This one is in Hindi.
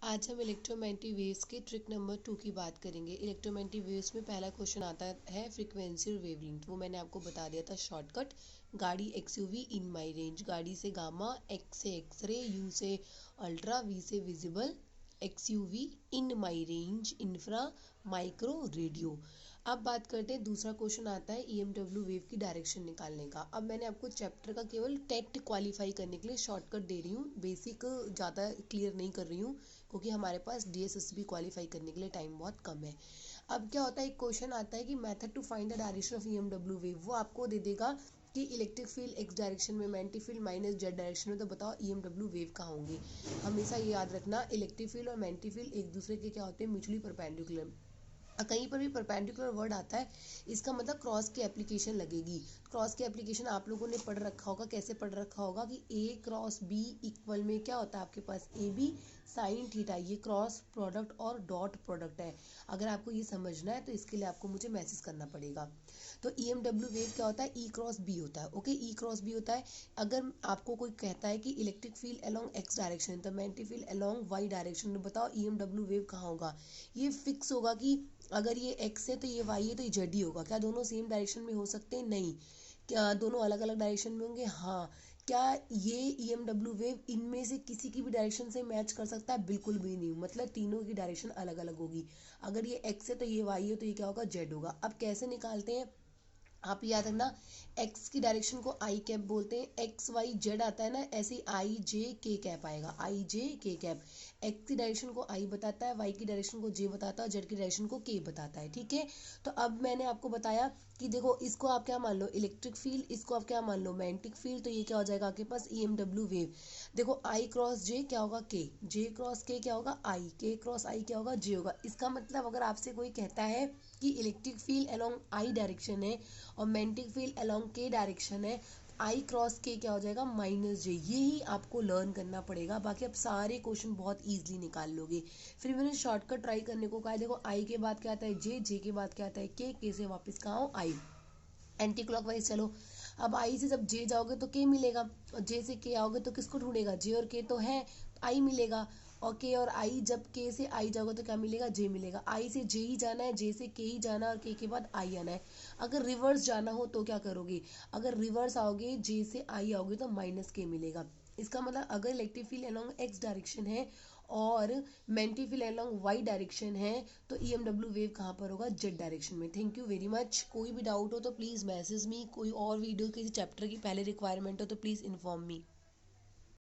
आज हम इलेक्ट्रोमैग्नेटिक वेव्स के ट्रिक नंबर 2 की बात करेंगे। इलेक्ट्रोमैग्नेटिक वेव्स में पहला क्वेश्चन आता है फ्रीक्वेंसी और वेवलेंथ। वो मैंने आपको बता दिया था शॉर्टकट। गाड़ी एक्सयूवी इन माई रेंज, गाड़ी से गामा, एक्स से एक्सरे, यू से अल्ट्रा, वी से विजिबल, एक्सयूवी इन माई रेंज, इंफ्रा, माइक्रो, रेडियो। अब बात करते हैं, दूसरा क्वेश्चन आता है ईएमडब्ल्यू वेव की डायरेक्शन निकालने का। अब मैंने आपको चैप्टर का केवल टेट क्वालिफाई करने के लिए शॉर्टकट दे रही हूँ, बेसिक ज़्यादा क्लियर नहीं कर रही हूँ क्योंकि हमारे पास डीएसएसबी क्वालिफाई करने के लिए टाइम बहुत कम है। अब क्या होता है, एक क्वेश्चन आता है कि method to find the direction of EMW wave. वो आपको दे देगा कि इलेक्ट्रिक फील्ड एक्स डायरेक्शन में, magnetic field minus Z direction में, तो बताओ ईएमडब्ल्यू वेव कहाँ होंगी। हमेशा ये याद रखना, इलेक्ट्रिक फील्ड और मैग्नेटिक फील्ड एक दूसरे के क्या होते हैं, म्यूचुअली परपेंडिकुलर। कहीं पर भी परपेंडिकुलर वर्ड आता है इसका मतलब क्रॉस की एप्लीकेशन लगेगी। क्रॉस की एप्लीकेशन आप लोगों ने पढ़ रखा होगा। कैसे पढ़ रखा होगा कि ए क्रॉस बी इक्वल में क्या होता है आपके पास, ए बी साइन थीटा। ये क्रॉस प्रोडक्ट और डॉट प्रोडक्ट है। अगर आपको ये समझना है तो इसके लिए आपको मुझे मैसेज करना पड़ेगा। तो ईएमडब्ल्यू वेव क्या होता है, ई क्रॉस बी होता है। ओके, ई क्रॉस बी होता है। अगर आपको कोई कहता है कि electric field along X direction, तो magnetic field along Y direction, तो बताओ ईएमडब्ल्यू वेव कहाँ होगा। ये फिक्स होगा कि अगर ये एक्स है तो ये वाई है तो ये जेड ही होगा। क्या दोनों सेम डायरेक्शन में हो सकते हैं? नहीं। क्या दोनों अलग अलग डायरेक्शन में होंगे? हाँ। क्या ये ईएमडब्ल्यू वेव इनमें से किसी की भी डायरेक्शन से मैच कर सकता है? बिल्कुल भी नहीं। मतलब तीनों की डायरेक्शन अलग अलग होगी। अगर ये एक्स है तो ये वाई है तो ये क्या होगा, जेड होगा। अब कैसे निकालते हैं, आप याद रखना, एक्स की डायरेक्शन को आई कैप बोलते हैं। एक्स वाई जेड आता है ना, ऐसे ही आई जे के कैप आएगा, आई जे के कैप। एक्स की डायरेक्शन को आई बताता है, वाई की डायरेक्शन को जे बताता है, जेड की डायरेक्शन को के बताता है। ठीक है, तो अब मैंने आपको बताया कि देखो, इसको आप क्या मान लो, इलेक्ट्रिक फील्ड, इसको आप क्या मान लो, मैग्नेटिक फील्ड। तो ये क्या हो जाएगा आपके पास, ईएमडब्ल्यू वेव। देखो, आई क्रॉस जे क्या होगा, के, जे क्रॉस के क्या होगा, आई, के क्रॉस आई क्या होगा, जे होगा। इसका मतलब अगर आपसे कोई कहता है कि इलेक्ट्रिक फील्ड अलोंग आई डायरेक्शन है और मैग्नेटिक फील्ड अलोंग के डायरेक्शन है, आई क्रॉस के क्या हो जाएगा, माइनस जे। ये ही आपको लर्न करना पड़ेगा, बाकी आप सारे क्वेश्चन बहुत इजीली निकाल लोगे। फिर मैंने शॉर्टकट ट्राई करने को कहा है। देखो, आई के बाद क्या आता है, जे, जे के बाद क्या आता है, के से वापस कहाँ हो, आई। एंटी क्लॉकवाइज चलो। अब आई से जब जे जाओगे तो के मिलेगा, और जे से के आओगे तो किसको ढूंढेगा, जे और के तो है, आई मिलेगा। और के और आई, जब के से आई जाओगे तो क्या मिलेगा, जे मिलेगा। आई से जे ही जाना है, जे से के ही जाना है, और के बाद आई आना है। अगर रिवर्स जाना हो तो क्या करोगे, अगर रिवर्स आओगे, जे से आई आओगे तो माइनस के मिलेगा। इसका मतलब अगर electric field along X direction है और magnetic field along Y direction है, तो ईएमडब्ल्यू वेव कहाँ पर होगा, जेड डायरेक्शन में। Thank you very much. कोई भी डाउट हो तो प्लीज़ मैसेज मी। कोई और वीडियो किसी चैप्टर की पहले रिक्वायरमेंट हो तो प्लीज़ इन्फॉर्म मी।